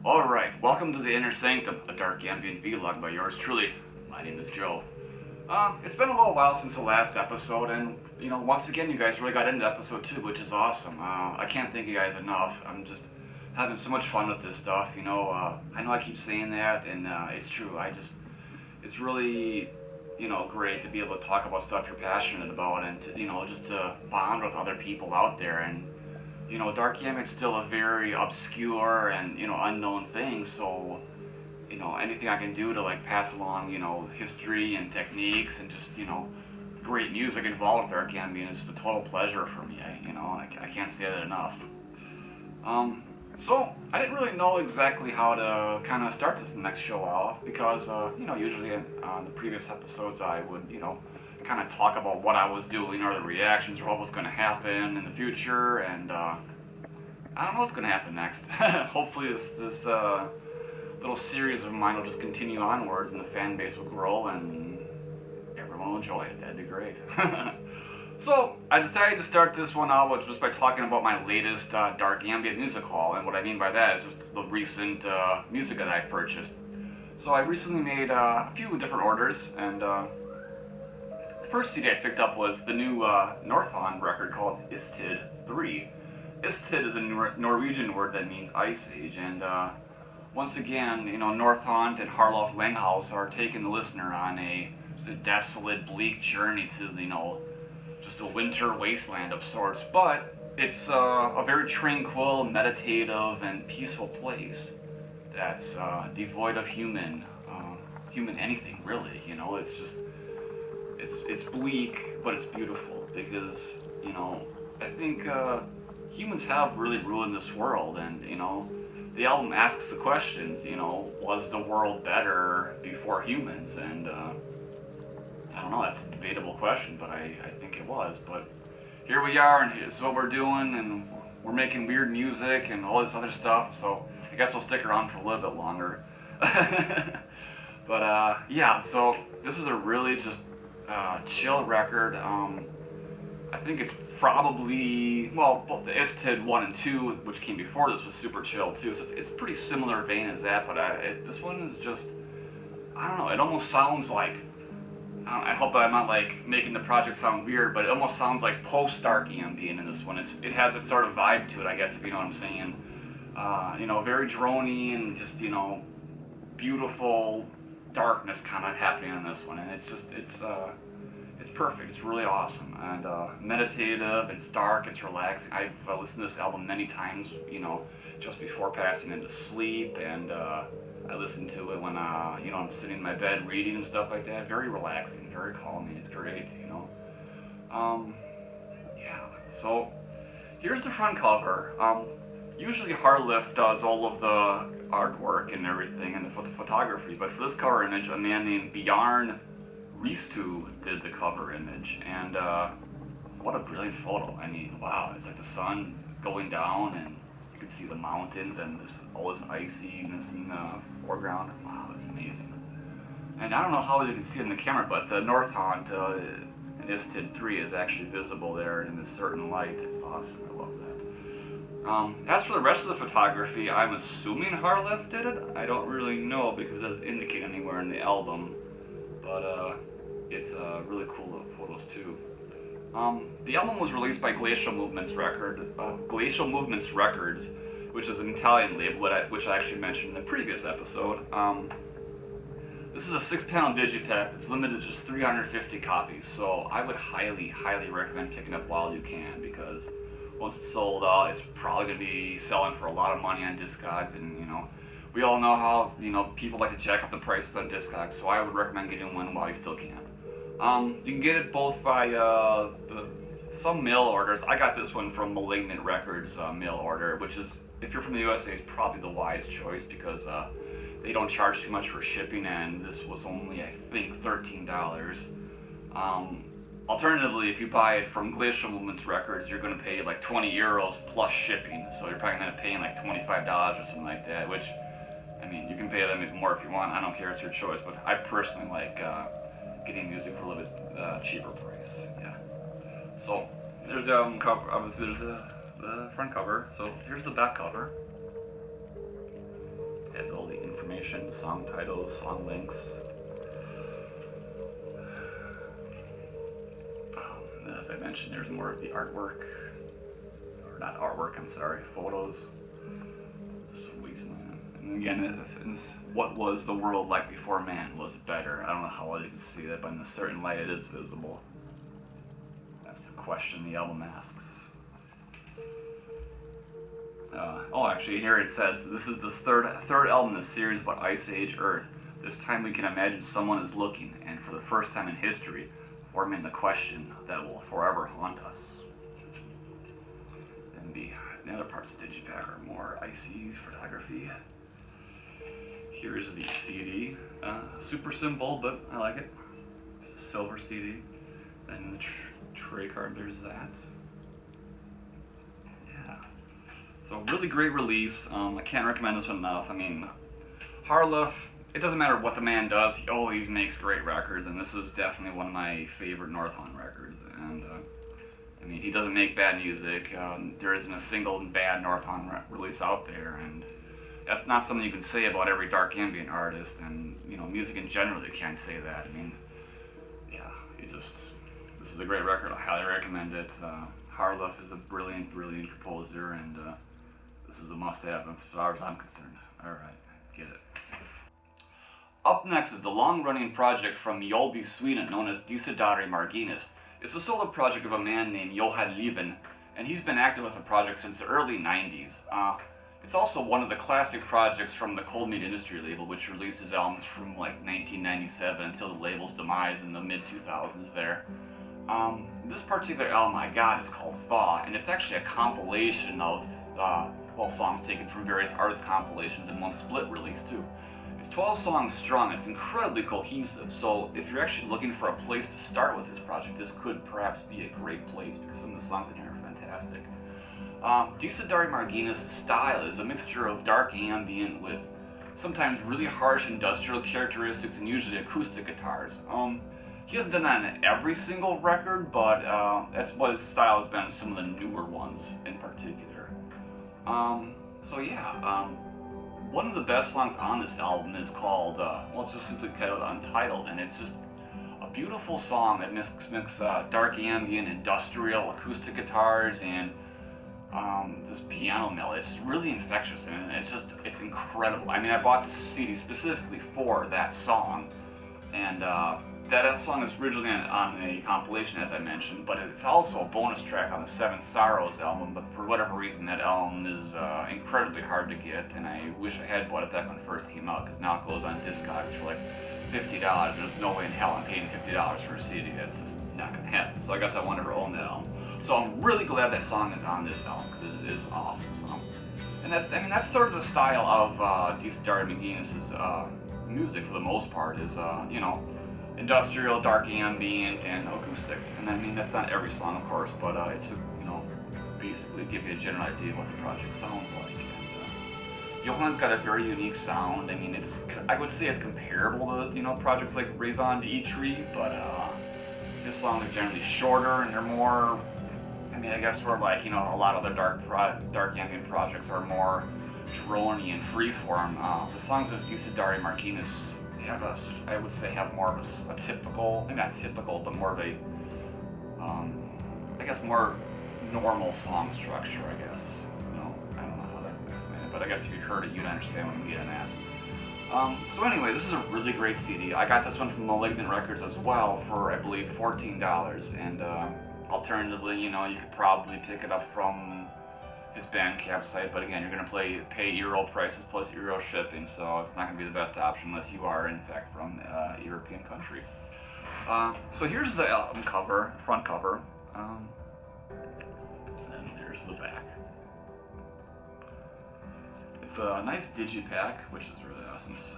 Alright, welcome to the Inner Sanctum, a dark ambient vlog by yours truly. My name is Joe. It's been a little while since the last episode, and, once again you guys really got into episode 2, which is awesome. I can't thank you guys enough. I'm just having so much fun with this stuff, I know I keep saying that, and it's true. It's really, great to be able to talk about stuff you're passionate about, and to, just to bond with other people out there, and dark ambient's still a very obscure and unknown thing. So, anything I can do to like pass along, history and techniques and just great music involved with dark ambient is just a total pleasure for me. I can't say that enough. So I didn't really know exactly how to kind of start this next show off because usually on the previous episodes I would kind of talk about what I was doing or the reactions or what was going to happen in the future, and I don't know what's going to happen next. Hopefully this little series of mine will just continue onwards and the fan base will grow and everyone will enjoy it. That'd be great. So I decided to start this one out just by talking about my latest dark ambient music haul, and what I mean by that is just the recent music that I purchased. So I recently made a few different orders, and the first CD I picked up was the new Northaunt record called Istid 3. Istid is a Norwegian word that means ice age, and once again, Northaunt and Harlof Langhaus are taking the listener on a desolate, bleak journey to, just a winter wasteland of sorts, but it's a very tranquil, meditative, and peaceful place that's devoid of human anything, really. It's just, it's bleak, but it's beautiful, because, I think humans have really ruined this world, and, the album asks the questions, was the world better before humans? And, I don't know, that's a debatable question, but I think it was. But here we are, and here's what we're doing, and we're making weird music and all this other stuff, so I guess we'll stick around for a little bit longer. But, yeah, so this is a really just chill record. I think it's probably, well, both the Istid 1 and 2, which came before this, was super chill too, so it's pretty similar vein as that, but this one is just, I don't know, it almost sounds like, I hope that I'm not like making the project sound weird, but it almost sounds like post-dark ambient in this one. It has its sort of vibe to it, I guess, if you know what I'm saying. Very droney and just, beautiful darkness kind of happening in this one, and it's perfect. It's really awesome, and meditative. It's dark. It's relaxing. I've listened to this album many times, just before passing into sleep, and I listen to it when I'm sitting in my bed reading and stuff like that. Very relaxing, very calming. It's great, Yeah. So here's the front cover. Usually Harlif does all of the artwork and everything and the photography, but for this cover image, a man named Bjarne Ristu did the cover image, and what a brilliant photo. I mean, wow, it's like the sun going down, and you can see the mountains and all this iciness in the foreground. Wow, it's amazing. And I don't know how you can see it in the camera, but the Northaunt in Istid 3 is actually visible there in a certain light. It's awesome. I love that. As for the rest of the photography, I'm assuming Harlef did it. I don't really know because it doesn't indicate anywhere in the album, but it's really cool little photos too. The album was released by Glacial Movements Records, which is an Italian label, which I actually mentioned in the previous episode. This is a 6-pound digipack. It's limited to just 350 copies, so I would highly, highly recommend picking up while you can, because once it's sold out, it's probably going to be selling for a lot of money on Discogs, and we all know how people like to jack up the prices on Discogs, so I would recommend getting one while you still can. You can get it both by some mail orders. I got this one from Malignant Records mail order, which is, if you're from the USA, is probably the wise choice because they don't charge too much for shipping, and this was only, I think, $13. Alternatively, if you buy it from Glacial Movements Records, you're going to pay like 20 euros plus shipping, so you're probably going to end up paying like $25 or something like that, which, I mean, you can pay them even more if you want. I don't care, it's your choice, but I personally like getting music for a little bit cheaper price. Yeah. So there's the cover. Obviously, there's the front cover. So here's the back cover. Intermission, song titles, song links. As I mentioned, there's more of the artwork, or not artwork, I'm sorry, photos. Sweet, man. And again, it's what was the world like before man? Was it better? I don't know how well you can see that, but in a certain light it is visible. That's the question the album asks. Actually, here it says, this is the third album in the series about Ice Age Earth. This time we can imagine someone is looking, and for the first time in history, forming the question that will forever haunt us. And the other parts of Digipack are more icy photography. Here's the CD. Super simple, but I like it. It's a silver CD. And in the tray card, there's that. Yeah. So really great release. I can't recommend this one enough. I mean, Harloff, it doesn't matter what the man does, he always makes great records, and this was definitely one of my favorite Northaunt records. And I mean, he doesn't make bad music. There isn't a single bad Northaunt release out there, and that's not something you can say about every dark ambient artist, and you know, music in general, you can't say that. I mean, yeah, this is a great record. I highly recommend it. Harloff is a brilliant composer, and this is a must-have as far as I'm concerned. Alright, get it. Up next is the long-running project from Mjölby, Sweden, known as Desiderii Marginis. It's a solo project of a man named Johan Lieven, and he's been active with the project since the early 90s. It's also one of the classic projects from the Cold Meat Industry label, which released his albums from like 1997 until the label's demise in the mid-2000s there. This particular album I got is called Thaw, and it's actually a compilation of songs taken from various artist compilations in one split release too. It's 12 songs strong. It's incredibly cohesive, so if you're actually looking for a place to start with this project, this could perhaps be a great place because some of the songs in here are fantastic. Desiderii Marginis' style is a mixture of dark ambient with sometimes really harsh industrial characteristics and usually acoustic guitars. He hasn't done that on every single record, but that's what his style has been in some of the newer ones in particular. One of the best songs on this album is called, it's just simply titled Untitled, and it's just a beautiful song that mixes dark ambient, industrial, acoustic guitars, and this piano melody. It's really infectious, and it's incredible. I mean, I bought this CD specifically for that song, and that song is originally on a compilation, as I mentioned, but it's also a bonus track on the Seven Sorrows album, but for whatever reason that album is incredibly hard to get, and I wish I had bought it back when it first came out, because now it goes on Discogs for like $50. There's no way in hell I'm paying $50 for a CD. That's just not going to happen. So I guess I will never own that album. So I'm really glad that song is on this album, because it is an awesome song. And that's sort of the style of Desiderii Marginis' music for the most part, is, industrial, dark ambient, and acoustics. And I mean, that's not every song, of course, but it's basically give you a general idea of what the project sounds like. And Johan's got a very unique sound. I mean, I would say it's comparable to projects like Raison d'Itri, but his songs are generally shorter and they're more. I mean, I guess we're like a lot of the dark ambient projects are more drony and freeform. The songs of Desiderii Marginis have more of a typical, maybe not typical, but more of a, more normal song structure, I guess. I don't know how to explain it, but I guess if you heard it, you'd understand what I'm getting at. So anyway, this is a really great CD. I got this one from Malignant Records as well for, I believe, $14, and alternatively, you could probably pick it up from his Bandcamp site, but again, you're going to pay Euro prices plus Euro shipping, so it's not going to be the best option unless you are, in fact, from a European country. So here's the album cover, front cover, and then there's the back. It's a nice digipack, which is really awesome. So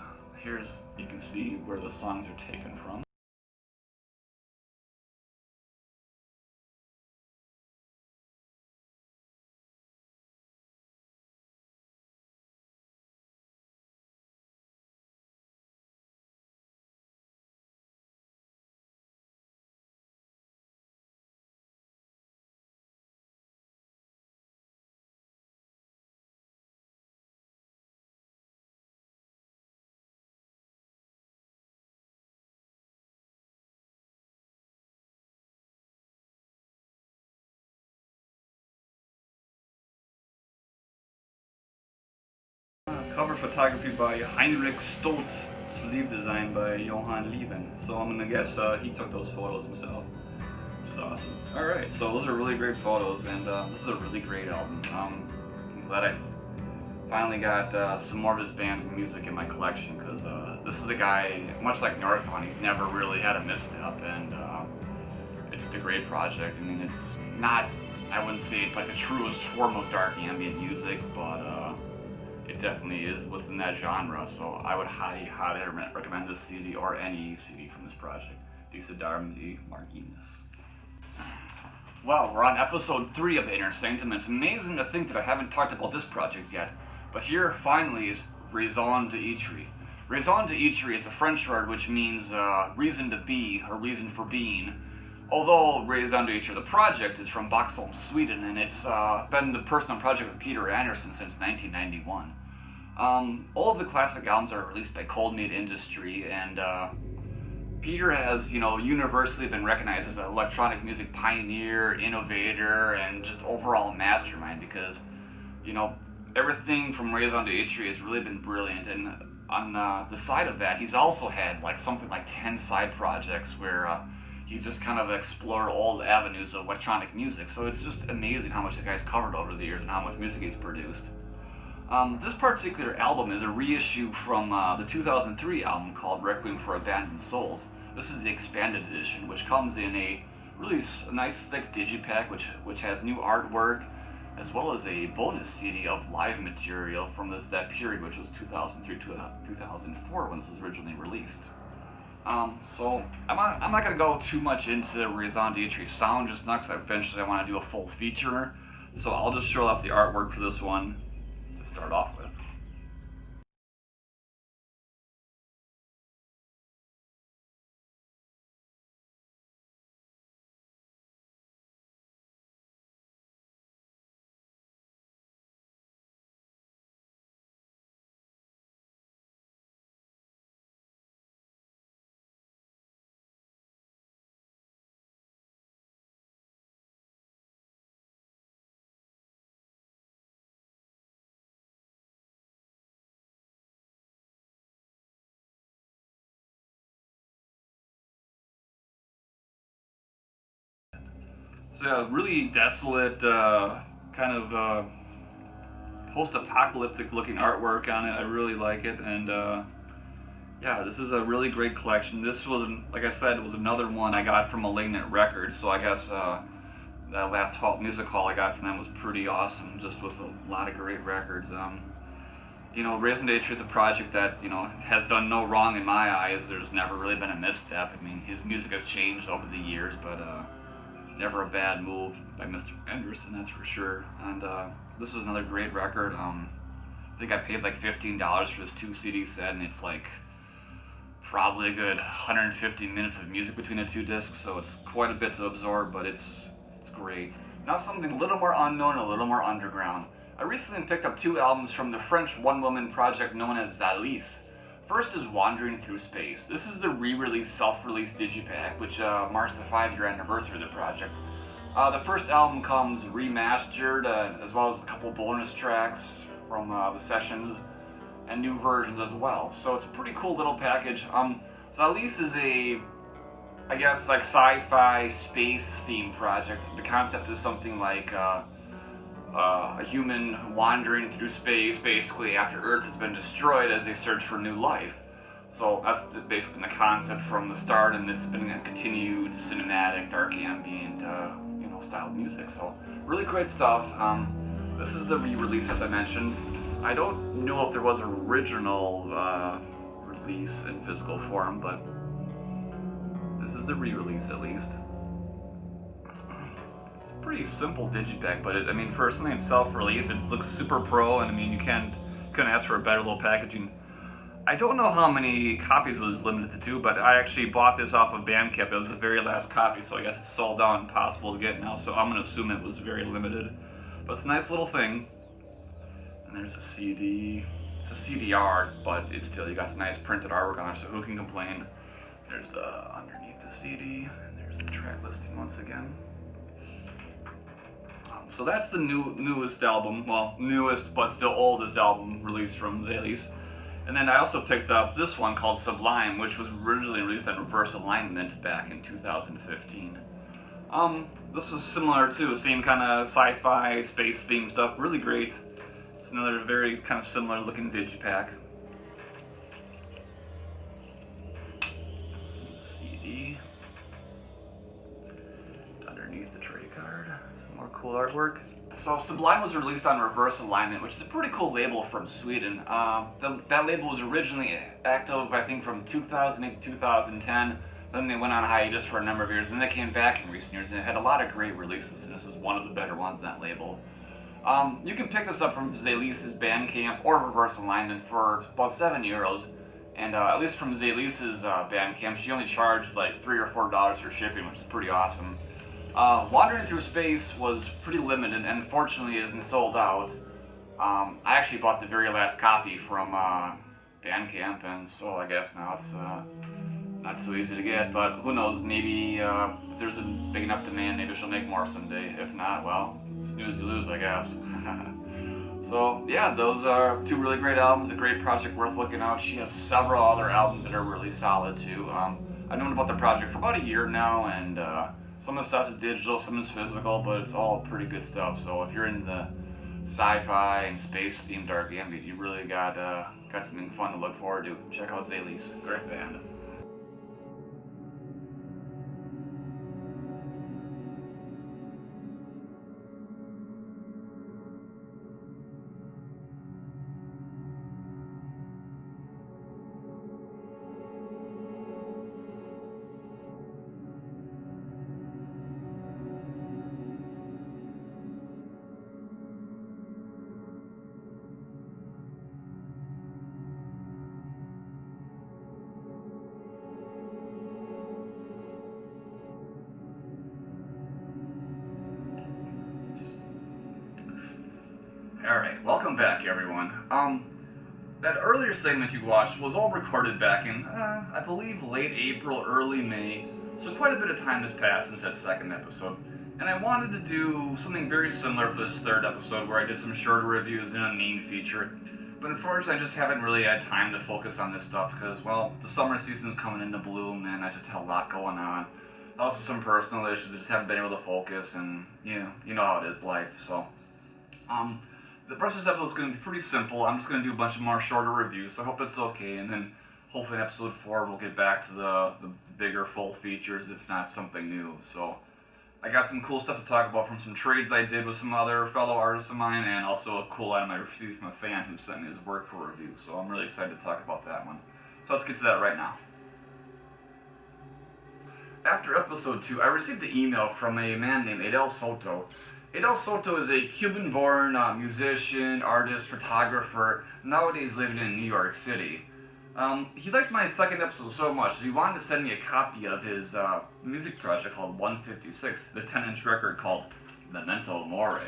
you can see where the songs are taken from. Cover photography by Heinrich Stoltz. Sleeve design by Johann Lieben. So I'm gonna guess he took those photos himself. Which is awesome. Alright, so those are really great photos, and this is a really great album. I'm glad I finally got some more of his band's music in my collection, because this is a guy, much like Northaunt, he's never really had a misstep, and it's just a great project. I mean, it's not, I wouldn't say it's like the truest form of dark ambient music, but it definitely is within that genre, so I would highly recommend this CD, or any CD from this project. Desiderii Marginis. Well, we're on episode 3 of Inner Sanctum, and it's amazing to think that I haven't talked about this project yet. But here, finally, is raison d'être. Raison d'être is a French word which means reason to be, or reason for being. Although raison d'être, the project, is from Boxholm, Sweden, and it's been the personal project of Peter Anderson since 1991. All of the classic albums are released by Cold Made Industry, and Peter has, universally been recognized as an electronic music pioneer, innovator, and just overall mastermind, because, everything from raison d'être has really been brilliant. And on the side of that, he's also had something like 10 side projects where he's just kind of explored all the avenues of electronic music. So it's just amazing how much the guy's covered over the years and how much music he's produced. This particular album is a reissue from the 2003 album called Requiem for Abandoned Souls. This is the expanded edition, which comes in a really nice thick digipack, which has new artwork, as well as a bonus CD of live material from that period, which was 2003 to 2004 when this was originally released. So I'm not going to go too much into raison d'être sound just now, because eventually I want to do a full feature. So I'll just show off the artwork for this one to start off with. So yeah, really desolate, kind of post-apocalyptic looking artwork on it. I really like it, and yeah, this is a really great collection. This was, like I said, it was another one I got from Malignant Records, so I guess that last music haul I got from them was pretty awesome, just with a lot of great records. Raison d'être is a project that, has done no wrong in my eyes. There's never really been a misstep. I mean, his music has changed over the years, but never a bad move by Mr. Anderson, that's for sure. And this is another great record. I think I paid like $15 for this 2 CD set, and it's like probably a good 150 minutes of music between the 2 discs, so it's quite a bit to absorb, but it's great. Now something a little more unknown, a little more underground. I recently picked up 2 albums from the French one-woman project known as Zalys. First is Wandering Through Space. This is the re-released, self-released digipack, which marks the 5-year anniversary of the project. The first album comes remastered, as well as a couple bonus tracks from the sessions, and new versions as well. So it's a pretty cool little package. Zalys is I guess, like sci-fi space themed project. The concept is something like a human wandering through space, basically after Earth has been destroyed, as they search for new life. So that's basically the concept from the start, and it's been a continued cinematic, dark ambient, style of music. So really great stuff. This is the re-release, as I mentioned. I don't know if there was an original release in physical form, but this is the re-release at least. Pretty simple digipack, but for something that's self-released, it looks super pro, and you couldn't ask for a better little packaging. I don't know how many copies it was limited to, but I actually bought this off of Bandcamp. It was the very last copy, so I guess it's sold out and impossible to get now, so I'm going to assume it was very limited. But it's a nice little thing. And there's a CD. It's a CDR, but it's still, you got the nice printed artwork on it, so who can complain? There's the underneath the CD, and there's the track listing once again. So that's the newest album, well, newest but still oldest album released from Zalys. And then I also picked up this one called Sublime, which was originally released on Reverse Alignment back in 2015. This was similar too, same kind of sci-fi, space theme stuff, really great. It's another very kind of similar looking digipack. CD. Underneath the tray card, some more cool artwork. So Sublime was released on Reverse Alignment, which is a pretty cool label from Sweden. That label was originally active, I think, from 2008 to 2010. Then they went on hiatus for a number of years, and they came back in recent years, and it had a lot of great releases, and this is one of the better ones on that label. You can pick this up from Zalys' Bandcamp or Reverse Alignment for about €7. And at least from Zalys' Bandcamp, she only charged like $3 or $4 for shipping, which is pretty awesome. Wandering Through Space was pretty limited and unfortunately isn't sold out. I actually bought the very last copy from Bandcamp, and so I guess now it's not so easy to get, but who knows, maybe if there's a big enough demand, maybe she'll make more someday. If not, well, snooze you lose, I guess. So yeah, those are two really great albums, a great project worth looking out. She has several other albums that are really solid too. I've known about the project for about a year now, and some of the stuff is digital, some is physical, but it's all pretty good stuff. So if you're into the sci-fi and space themed dark ambient, you really got something fun to look forward to. Check out Zalys, great band. Alright, welcome back everyone. That earlier segment you watched was all recorded back in, I believe late April, early May, so quite a bit of time has passed since that second episode. And I wanted to do something very similar for this third episode where I did some shorter reviews and a main feature. But unfortunately I just haven't really had time to focus on this stuff because, well, the summer season's coming into bloom and I just had a lot going on. Also some personal issues, I just haven't been able to focus, and you know how it is, life, so. The rest of this episode is going to be pretty simple. I'm just going to do a bunch of more shorter reviews, so I hope it's okay, and then hopefully in episode 4 we'll get back to the bigger full features, if not something new. So I got some cool stuff to talk about from some trades I did with some other fellow artists of mine, and also a cool item I received from a fan who sent me his work for review, so I'm really excited to talk about that one. So let's get to that right now. After episode 2, I received an email from a man named Adel Soto. Adel Soto is a Cuban-born musician, artist, photographer, nowadays living in New York City. He liked my second episode so much that he wanted to send me a copy of his music project called 156, the 10-inch record called Memento Mori.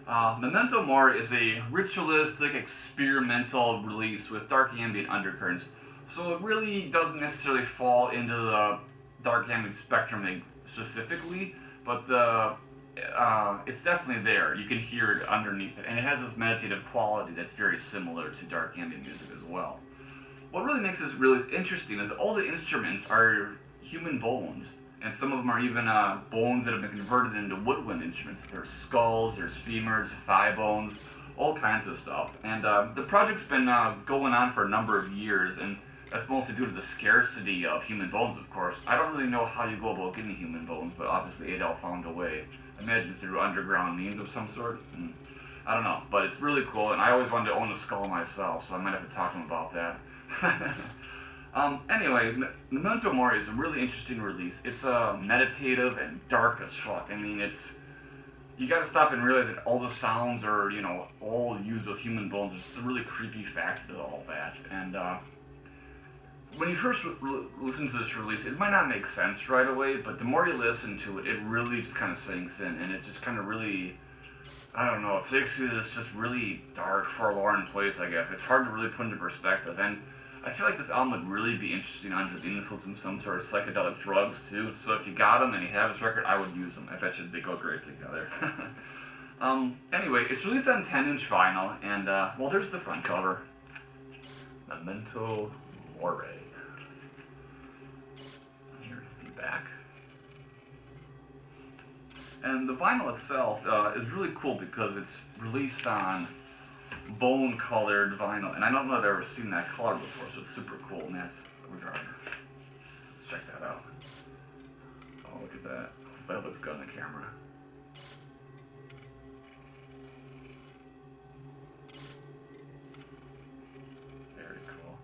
Memento Mori is a ritualistic, experimental release with dark ambient undercurrents, so it really doesn't necessarily fall into the dark ambient spectrum specifically, but it's definitely there. You can hear it underneath it, and it has this meditative quality that's very similar to dark ambient music as well. What really makes this really interesting is that all the instruments are human bones, and some of them are even bones that have been converted into woodwind instruments. There's skulls, there's femurs, thigh bones, all kinds of stuff. And the project's been going on for a number of years, and that's mostly due to the scarcity of human bones, of course. I don't really know how you go about getting human bones, but obviously Adel found a way. I imagine through underground means of some sort. I don't know, but it's really cool, and I always wanted to own a skull myself, so I might have to talk to him about that. Anyway, Memento Mori is a really interesting release. It's meditative and dark as fuck. I mean, you gotta stop and realize that all the sounds are, all used with human bones. There's a really creepy factor to all that. And when you first listen to this release, it might not make sense right away, but the more you listen to it, it really just kind of sinks in, and it just kind of really, I don't know, it takes you to this just really dark, forlorn place, I guess. It's hard to really put into perspective, and I feel like this album would really be interesting under the influence of some sort of psychedelic drugs, too. So if you got them and you have this record, I would use them. I bet you they go great together. Anyway, it's released on 10-inch vinyl, and, well, there's the front cover. Memento Mori. Here's the back. And the vinyl itself is really cool because it's released on bone-colored vinyl, and I don't know if I've ever seen that color before, so it's super cool in that regard. Let's check that out. Oh, look at that. That looks good on the camera. Very cool.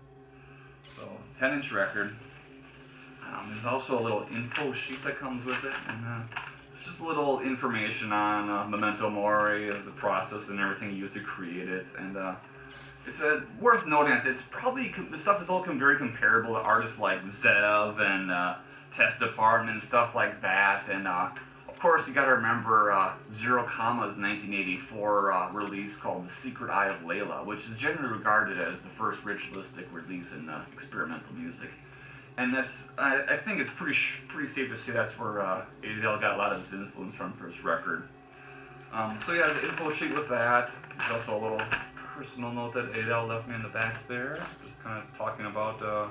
So, 10-inch record. There's also a little info sheet that comes with it, and it's just a little information on Memento Mori, the process and everything used to create it, and it's worth noting that it's probably, the stuff is all very comparable to artists like Zev and Test Department and stuff like that, and of course you gotta remember Zero Comma's 1984 release called The Secret Eye of Layla, which is generally regarded as the first ritualistic release in experimental music. And that's, I think it's pretty safe to say that's where Adele got a lot of his influence from for his record. So yeah, the info sheet with that. There's also a little personal note that Adele left me in the back there, just kind of talking about the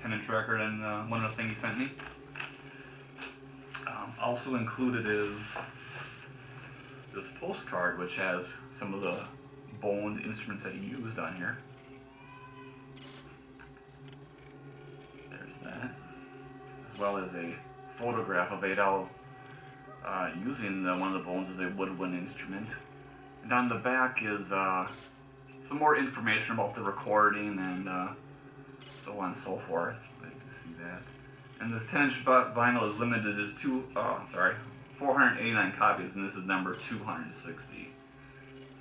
10-inch record and one of the things he sent me. Also included is this postcard, which has some of the boned instruments that he used on here. As well as a photograph of Adele using one of the bones as a woodwind instrument. And on the back is some more information about the recording and so on and so forth. You can see that. And this 10-inch vinyl is limited to 489 copies, and this is number 260.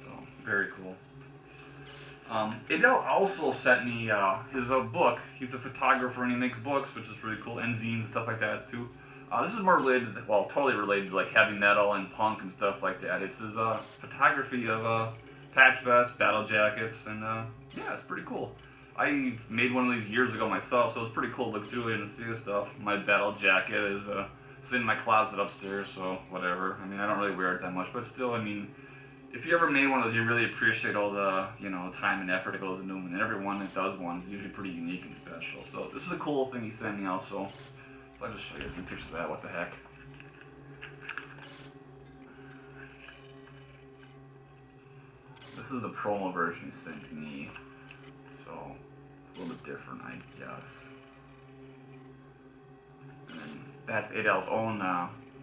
So, very cool. Adele also sent me his book. He's a photographer and he makes books, which is really cool, and zines and stuff like that too. This is more related, well, totally related to like heavy metal and punk and stuff like that. It's his photography of patch vests, battle jackets, and yeah, it's pretty cool. I made one of these years ago myself, so it's pretty cool to look through it and see the stuff. My battle jacket is sitting in my closet upstairs, so whatever. I mean, I don't really wear it that much, but still, I mean, if you ever made one of those, you really appreciate all the, time and effort that goes into them, and everyone that does one is usually pretty unique and special. So this is a cool thing he sent me also. So I'll just show you a few pictures of that, what the heck. This is the promo version he sent me, so it's a little bit different, I guess. And then that's Adele's own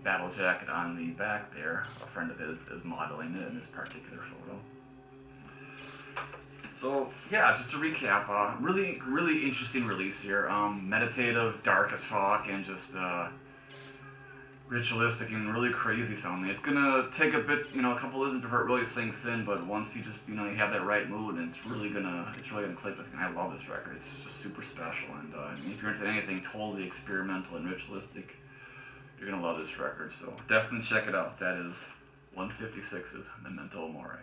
battle jacket on the back there. A friend of his is modeling it in this particular photo. So yeah, just to recap, really interesting release here. Meditative, dark as fuck, and just ritualistic and really crazy sounding. It's gonna take a bit, a couple listens before it really sinks in, but once you just, you have that right mood, and it's really gonna click with you. And I love this record. It's just super special, and if you're into anything totally experimental and ritualistic, you're gonna love this record. So definitely check it out. That is 156's Memento Mori.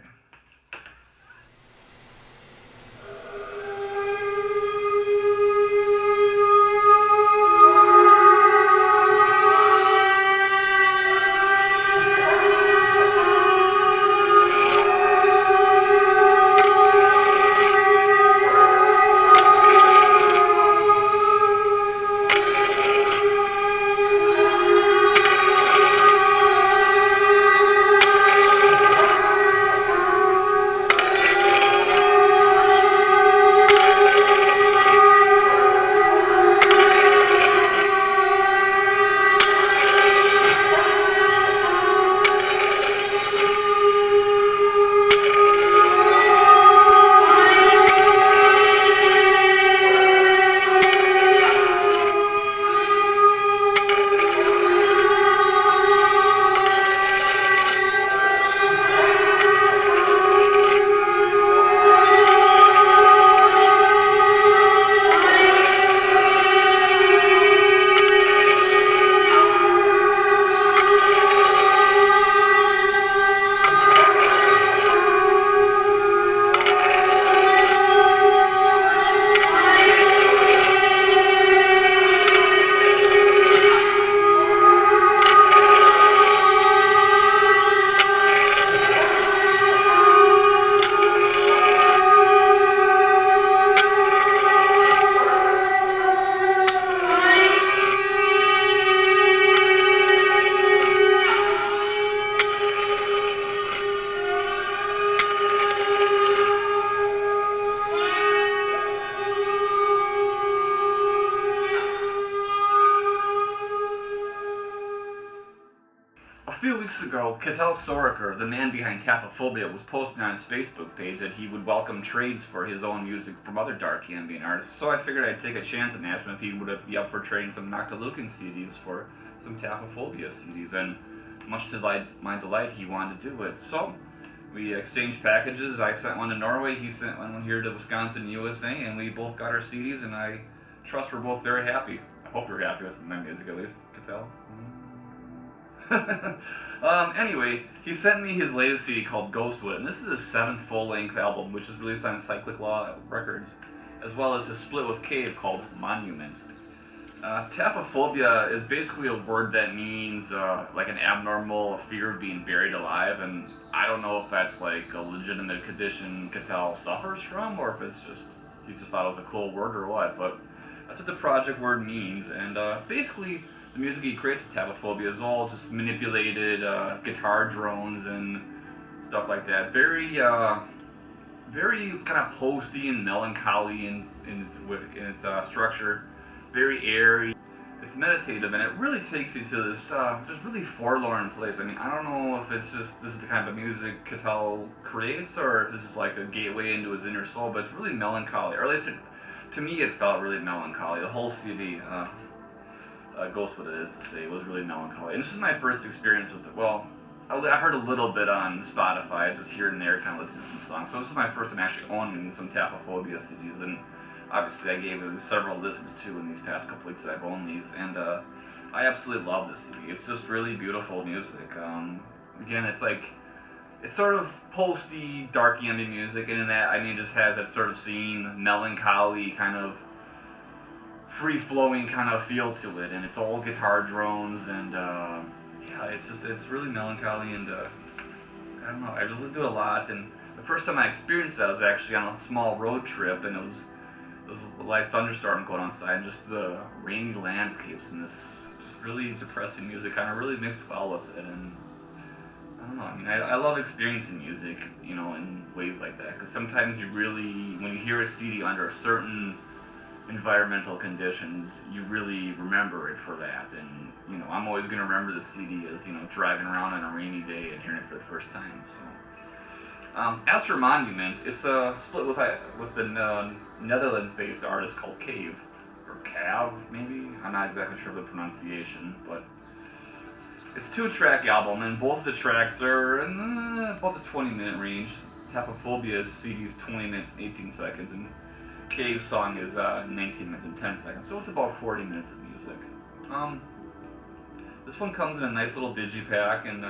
weeks ago, Cattell Soriker, the man behind Taphephobia, was posting on his Facebook page that he would welcome trades for his own music from other dark ambient artists. So I figured I'd take a chance and ask him if he would be up for trading some Noctilucin CDs for some Taphephobia CDs. And much to my delight, he wanted to do it. So we exchanged packages. I sent one to Norway, he sent one here to Wisconsin, USA, and we both got our CDs, and I trust we're both very happy. I hope you're happy with my music, at least, Cattell. Anyway, he sent me his latest CD called Ghostwood, and this is his 7th full-length album, which is released on Cyclic Law Records, as well as his split with Cave called Monuments. Taphephobia is basically a word that means like an abnormal fear of being buried alive, and I don't know if that's like a legitimate condition Cattell suffers from, or if it's just he just thought it was a cool word or what, but that's what the project word means. And basically the music he creates with Taphephobia is all just manipulated guitar drones and stuff like that. Very kind of posty and melancholy in its structure. Very airy. It's meditative, and it really takes you to this just really forlorn place. I mean, I don't know if it's just this is the kind of music Cattell creates, or if this is like a gateway into his inner soul. But it's really melancholy, or at least to me it felt really melancholy. The whole CD, Ghost What It Is to Say, was really melancholy. And this is my first experience with it. Well, I heard a little bit on Spotify, just here and there, kind of listening to some songs. So this is my first time actually owning some Taphephobia CDs, and obviously I gave it several listens too in these past couple weeks that I've owned these, and I absolutely love this CD. It's just really beautiful music. Again, it's sort of posty, dark ambient music, and in that, I mean, it just has that sort of scene, melancholy, kind of free-flowing kind of feel to it, and it's all guitar drones, and yeah, it's really melancholy, and I don't know, I just listened to it a lot, and the first time I experienced that was actually on a small road trip, and it was a light thunderstorm going on outside, and just the rainy landscapes and this just really depressing music kind of really mixed well with it. And I don't know, I mean, I love experiencing music, you know, in ways like that, because sometimes you really, when you hear a CD under certain environmental conditions, you really remember it for that. And you know, I'm always going to remember the CD as, you know, driving around on a rainy day and hearing it for the first time. So as for Monuments, it's a split with the Netherlands-based artist called Cave, or Cav, maybe? I'm not exactly sure of the pronunciation, but it's a 2-track album, and both of the tracks are in about the 20-minute range. Taphephobia's CD is 20 minutes and 18 seconds, and Cave's song is 19 minutes and 10 seconds, so it's about 40 minutes of music. This one comes in a nice little digipack, and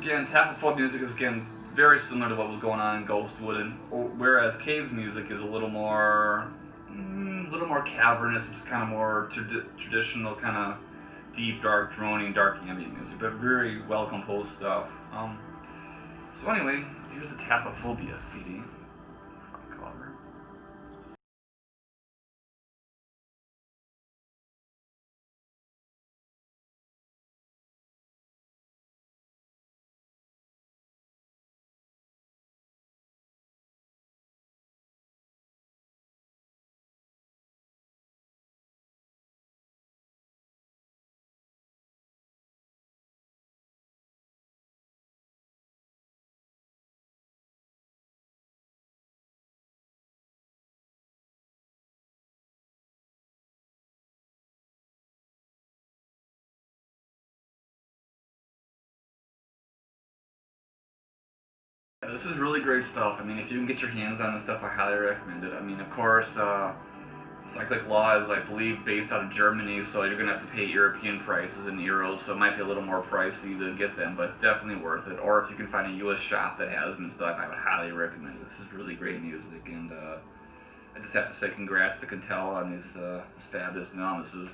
again, Taphephobia music is again very similar to what was going on in Ghostwood, and whereas Cave's music is a little more cavernous, just kind of more traditional, kind of deep, dark, droning, dark ambient music, but very well composed stuff. So anyway, here's the Taphephobia CD. Cover. This is really great stuff. I mean, if you can get your hands on this stuff, I highly recommend it. I mean, of course, Cyclic Law is, I believe, based out of Germany, so you're going to have to pay European prices in euros, so it might be a little more pricey to get them, but it's definitely worth it. Or if you can find a US shop that has them and stuff, I would highly recommend it. This is really great music, and I just have to say congrats to Cattell on this fabulous film. This is,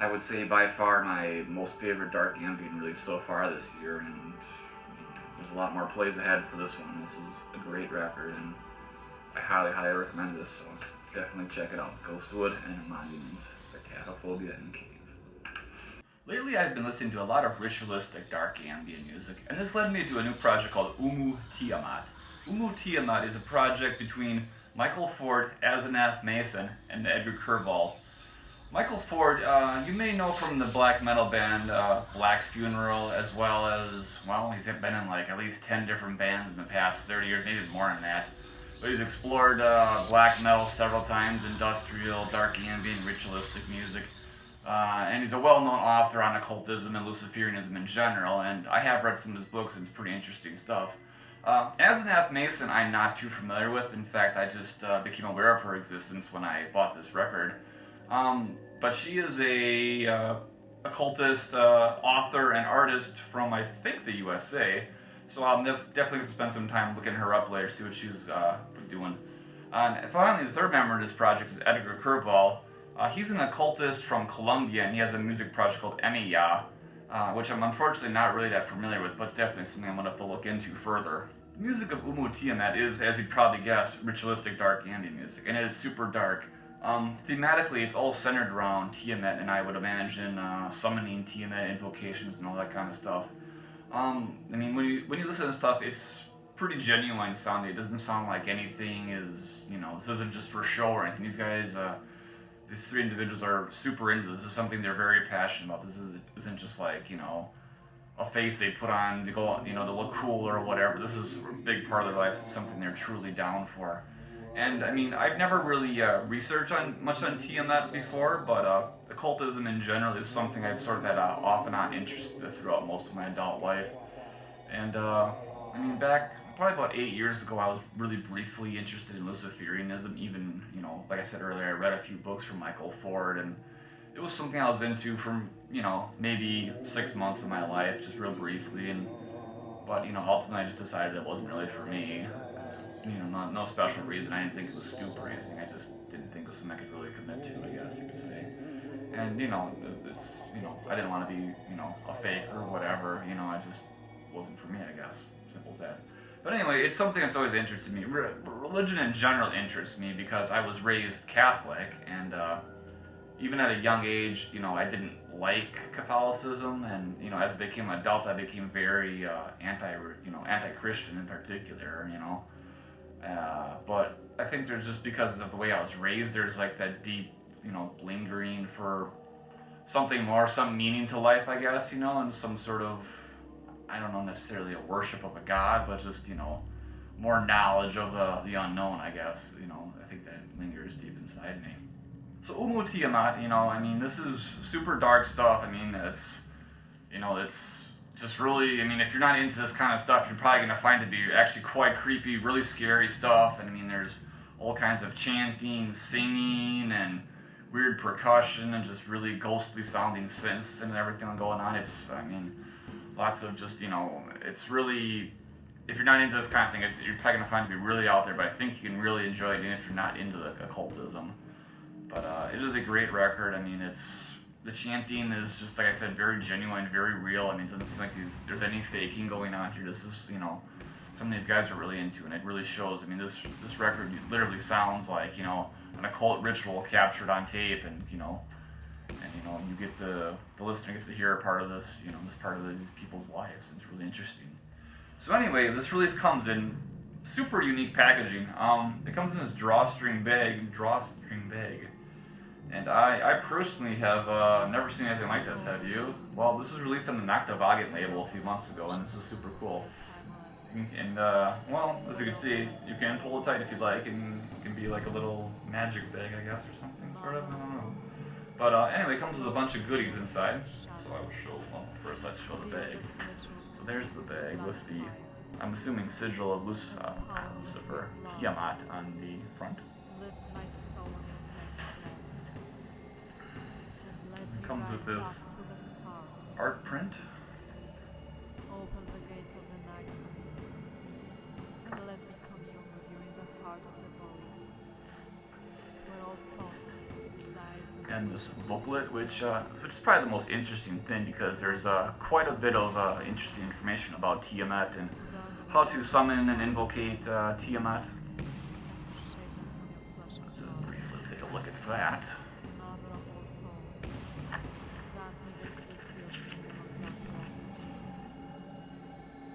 I would say, by far my most favorite dark ambient release so far this year, and there's a lot more plays ahead for this one. This is a great record, and I highly, highly recommend this, so definitely check it out. Ghostwood and Monuments by Taphephobia and Cave. Lately I've been listening to a lot of ritualistic dark ambient music, and this led me to a new project called Umu Tiamat. Umu Tiamat is a project between Michael Ford, Azanath Mason, and Edgar Kerval. Michael Ford, you may know from the black metal band Black Funeral, as well as, well, he's been in like at least 10 different bands in the past 30 years, maybe more than that. But he's explored black metal several times, industrial, dark ambient, ritualistic music. And he's a well-known author on occultism and Luciferianism in general, and I have read some of his books, and it's pretty interesting stuff. As an F Mason, I'm not too familiar with. In fact, I just became aware of her existence when I bought this record. But she is a occultist, author, and artist from, I think, the USA. So I'll definitely spend some time looking her up later, see what she's doing. And finally, the third member of this project is Edgar Curveball. He's an occultist from Colombia, and he has a music project called Emiya, which I'm unfortunately not really that familiar with, but it's definitely something I'm going to have to look into further. The music of Umu Tiamat is, as you'd probably guess, ritualistic dark ambient music, and it is super dark. Thematically, it's all centered around Tiamat, and I would imagine summoning Tiamat, invocations, and all that kind of stuff. I mean, when you listen to stuff, it's pretty genuine sounding. It doesn't sound like anything is, this isn't just for show or anything. These guys, these three individuals are super into this. This is something they're very passionate about. This isn't just like, a face they put on to go, to look cool or whatever. This is a big part of their life. It's something they're truly down for. And I mean, I've never really researched much on Tiamat before, but occultism in general is something I've sort of had off and on interest throughout most of my adult life. And I mean, back probably about 8 years ago, I was really briefly interested in Luciferianism. Even, like I said earlier, I read a few books from Michael Ford, and it was something I was into from, maybe 6 months of my life, just real briefly. But ultimately, I just decided it wasn't really for me. No special reason. I didn't think it was stupid or anything. I just didn't think it was something I could really commit to, I guess you could say. And I didn't want to be, a fake or whatever. I just wasn't for me, I guess. Simple as that. But anyway, it's something that's always interested me. Religion in general interests me because I was raised Catholic, and even at a young age, I didn't like Catholicism, and as I became an adult, I became very anti-Christian in particular, but I think there's just because of the way I was raised, there's like that deep, lingering for something more, some meaning to life, I guess, and some sort of, I don't know necessarily a worship of a god, but just, more knowledge of the unknown, I guess, I think that lingers deep inside me. So Umu Tiamat, I mean, this is super dark stuff. I mean, it's just really, I mean, if you're not into this kind of stuff, you're probably going to find it to be actually quite creepy, really scary stuff. And I mean, there's all kinds of chanting, singing, and weird percussion, and just really ghostly sounding synths and everything going on. It's, I mean, lots of just, it's really, if you're not into this kind of thing, you're probably going to find it to be really out there, but I think you can really enjoy it even if you're not into the occultism. But it is a great record. I mean, the chanting is just, like I said, very genuine, very real. I mean, it doesn't seem like there's any faking going on here. This is, some of these guys are really into, and it really shows. I mean, this record literally sounds like, an occult ritual captured on tape, and you get the listener gets to hear a part of this, this part of these people's lives. It's really interesting. So anyway, this release comes in super unique packaging. It comes in this drawstring bag. And I personally have never seen anything like this, have you? Well, this was released on the Northaunt label a few months ago, and this is super cool. And, well, as you can see, you can pull it tight if you'd like, and it can be like a little magic bag, I guess, or something, sort of, I don't know. But anyway, it comes with a bunch of goodies inside, so I will show, well, first let's show the bag. So there's the bag with the, I'm assuming, sigil of Lucifer, Tiamat, on the front. It comes with this art print. Open the gates of the night for me, and let me commune with you in the heart of the void, where all thoughts, desires, And this booklet, which is probably the most interesting thing because there's quite a bit of interesting information about Tiamat and how to summon and invocate Tiamat. Let's just briefly take a look at that. Mother of all souls, grant me the Christian kingdom of your waters.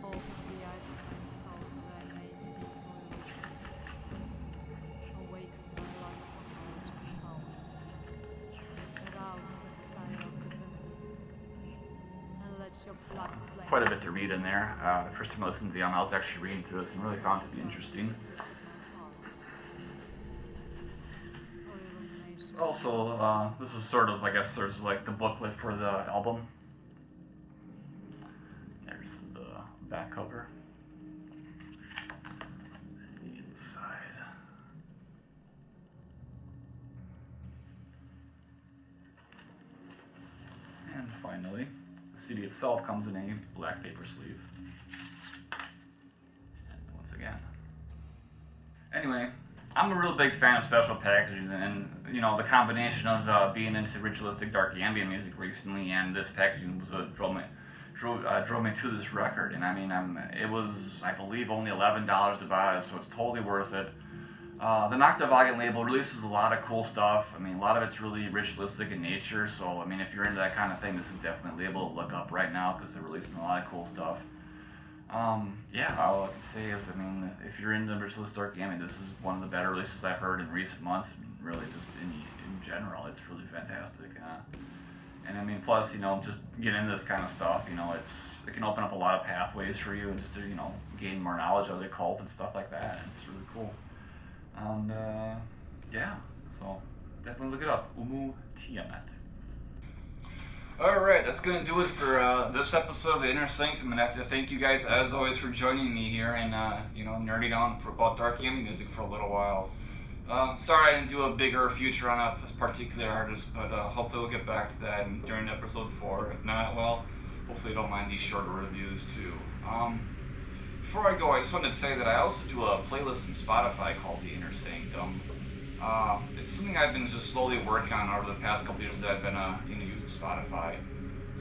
Open the eyes of my soul so that I may see through illusions. Awaken my lust for knowledge and power, that let your blood flames quite a bit to read in there. The first time I listened to the album, I was actually reading through this and really found it to be interesting. for illumination. Also, this is sort of, I guess, there's like the booklet for the album. There's the back cover. The inside. And finally, the CD itself comes in a black paper sleeve. And once again. Anyway, I'm a real big fan of special packaging, and you know, the combination of being into ritualistic dark ambient music recently and this packaging was what drove me to this record. And I mean, it was, I believe, only $11 to buy, so it's totally worth it. The Noctavagin label releases a lot of cool stuff. I mean, a lot of it's really ritualistic in nature, so I mean, if you're into that kind of thing, this is definitely a label to look up right now because they're releasing a lot of cool stuff. Yeah, all I can say is, I mean, if you're into ritualistic dark ambient, this is one of the better releases I've heard in recent months, and really just in general, it's really fantastic. And I mean, plus, you know, just getting into this kind of stuff, you know, it can open up a lot of pathways for you and just to, you know, gain more knowledge of the occult and stuff like that, and it's really cool. And, yeah, so definitely look it up, Umu Tiamat. Alright, that's going to do it for this episode of the Inner Sanctum, and I have to thank you guys, as always, for joining me here and, you know, nerding on about dark ambient music for a little while. Sorry I didn't do a bigger feature on this particular artist, but hopefully we'll get back to that during episode 4. If not, well, hopefully you don't mind these shorter reviews too. Before I go, I just wanted to say that I also do a playlist on Spotify called The Inner Sanctum. It's something I've been just slowly working on over the past couple years that I've been using Spotify.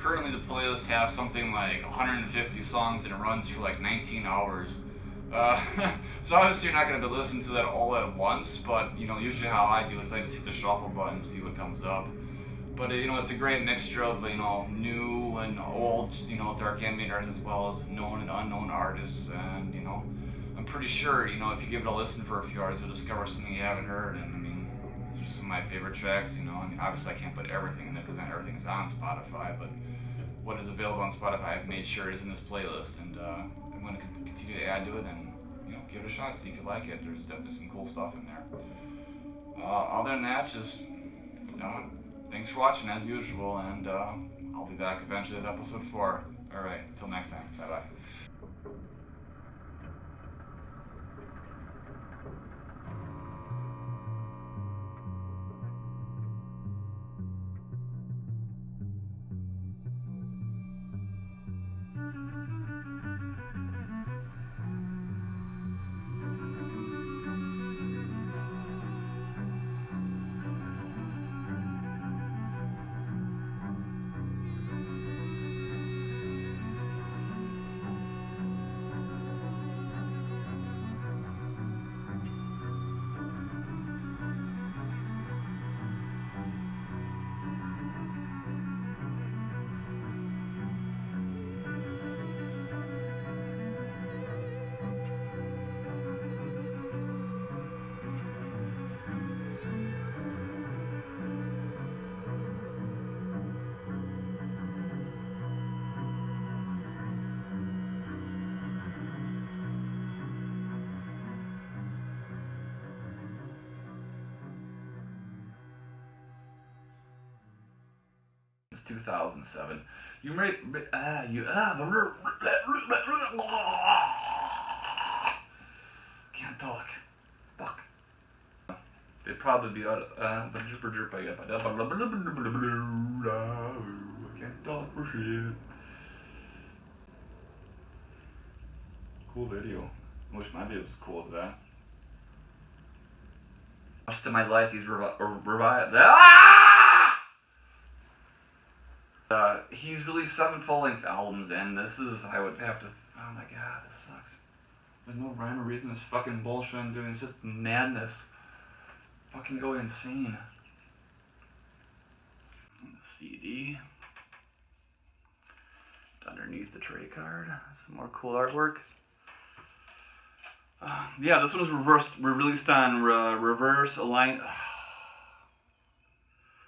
Currently the playlist has something like 150 songs and it runs for like 19 hours. So obviously you're not going to be listening to that all at once, but you know, usually how I do is I just hit the shuffle button and see what comes up. But you know, it's a great mixture of, you know, new and old, you know, dark ambient artists as well as known and unknown artists, and you know, I'm pretty sure, you know, if you give it a listen for a few hours, you'll discover something you haven't heard. And I mean, these are just some of my favorite tracks, you know. And obviously I can't put everything in there because not everything is on Spotify, but what is available on Spotify I've made sure is in this playlist, and I'm going to continue to add to it and, you know, give it a shot, see if you like it. There's definitely some cool stuff in there. Other than that, just, you know, thanks for watching as usual, and I'll be back eventually at episode 4. Alright, until next time, bye bye. It's 2007. You may, can't talk. Fuck. It'd probably be out of, can't talk for shit. Cool video. I wish my video was as cool as that. Much to my life, these he's released 7 full-length albums, and this is, I would have to, oh my god, this sucks. There's no rhyme or reason, this fucking bullshit I'm doing, it's just madness. Fucking go insane. And the CD. Underneath the tray card, some more cool artwork. Yeah, this one was released on Reverse Align.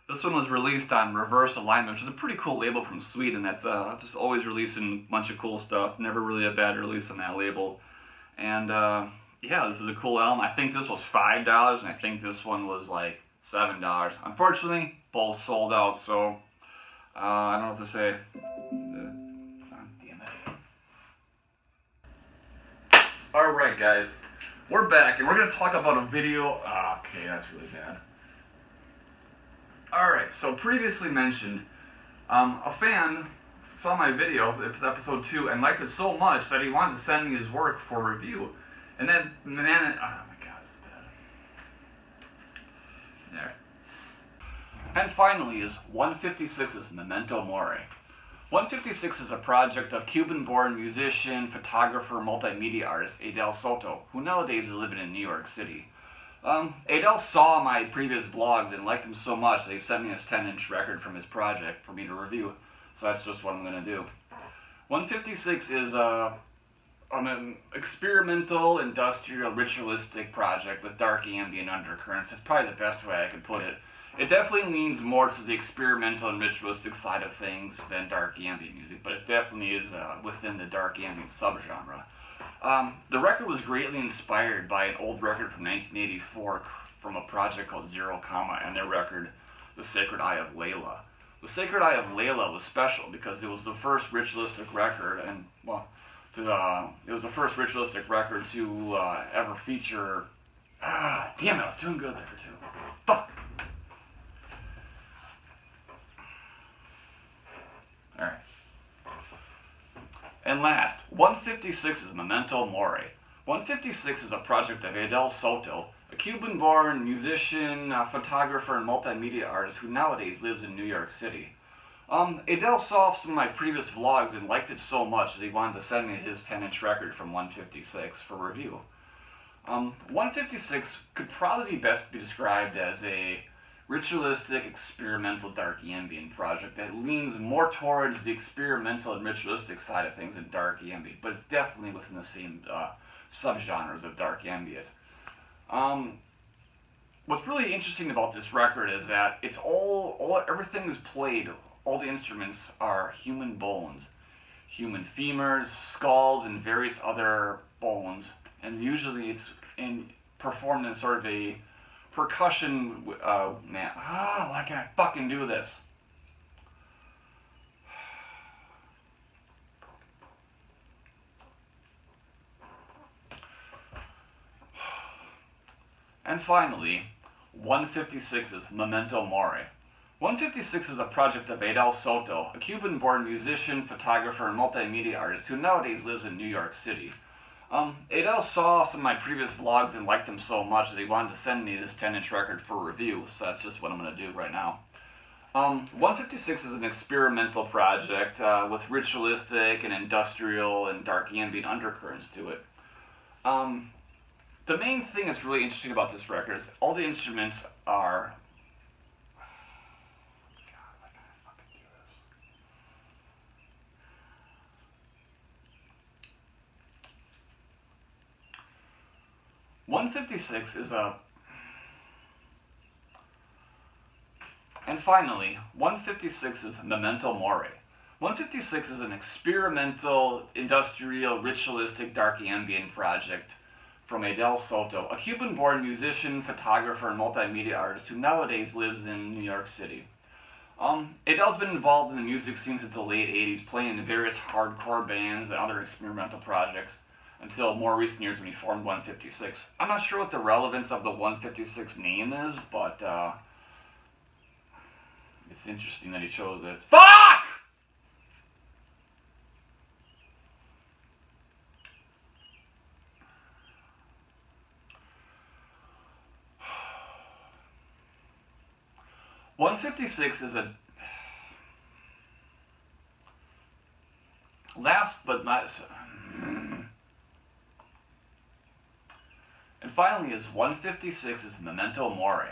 This This one was released on Reverse Alignment, which is a pretty cool label from Sweden. That's just always releasing a bunch of cool stuff. Never really a bad release on that label. And yeah, this is a cool album. I think this was $5, and I think this one was like $7. Unfortunately, both sold out, so I don't know what to say. Damn it. Alright guys, we're back, and we're going to talk about a video. Okay, that's really bad. Alright, so previously mentioned, a fan saw my video, it was episode 2, and liked it so much that he wanted to send me his work for review. And then, oh my god, it's bad. There. And finally is 156's Memento Mori. 156 is a project of Cuban-born musician, photographer, multimedia artist Adel Soto, who nowadays is living in New York City. Adel saw my previous vlogs and liked them so much that he sent me his 10-inch record from his project for me to review. So that's just what I'm going to do. 156 is an experimental, industrial, ritualistic project with dark ambient undercurrents. It's probably the best way I could put it. It definitely leans more to the experimental and ritualistic side of things than dark ambient music, but it definitely is within the dark ambient subgenre. The record was greatly inspired by an old record from 1984 from a project called Zero Comma and their record, The Sacred Eye of Layla. The Sacred Eye of Layla was special because it was the first ritualistic record, and well, it was the first ritualistic record to ever feature. Damn it! I was doing good there too. Fuck. All right. And last, 156 is Memento Mori. 156 is a project of Adel Soto, a Cuban-born musician, photographer, and multimedia artist who nowadays lives in New York City. Adel saw some of my previous vlogs and liked it so much that he wanted to send me his 10-inch record from 156 for review. 156 could probably best be described as a ritualistic, experimental, dark ambient project that leans more towards the experimental and ritualistic side of things than dark ambient, but it's definitely within the same subgenres of dark ambient. What's really interesting about this record is that it's everything is played, all the instruments are human bones, human femurs, skulls, and various other bones, and usually it's performed in sort of a percussion, why can't I fucking do this? And finally, 156's Memento Mori. 156 is a project of Adel Soto, a Cuban-born musician, photographer, and multimedia artist who nowadays lives in New York City. Adel saw some of my previous vlogs and liked them so much that he wanted to send me this 10-inch record for review, so that's just what I'm going to do right now. 156 is an experimental project with ritualistic and industrial and dark ambient undercurrents to it. The main thing that's really interesting about this record is all the instruments are... God, why can't I fucking do this? 156 is a... And finally, 156 is Memento Mori. 156 is an experimental, industrial, ritualistic, dark ambient project from Adel Soto, a Cuban-born musician, photographer, and multimedia artist who nowadays lives in New York City. Adel's been involved in the music scene since the late 80s, playing in various hardcore bands and other experimental projects, until more recent years when he formed 156. I'm not sure what the relevance of the 156 name is, but it's interesting that he chose it. Fuck! .156 is a... Last but not... And finally is 156 is Memento Mori.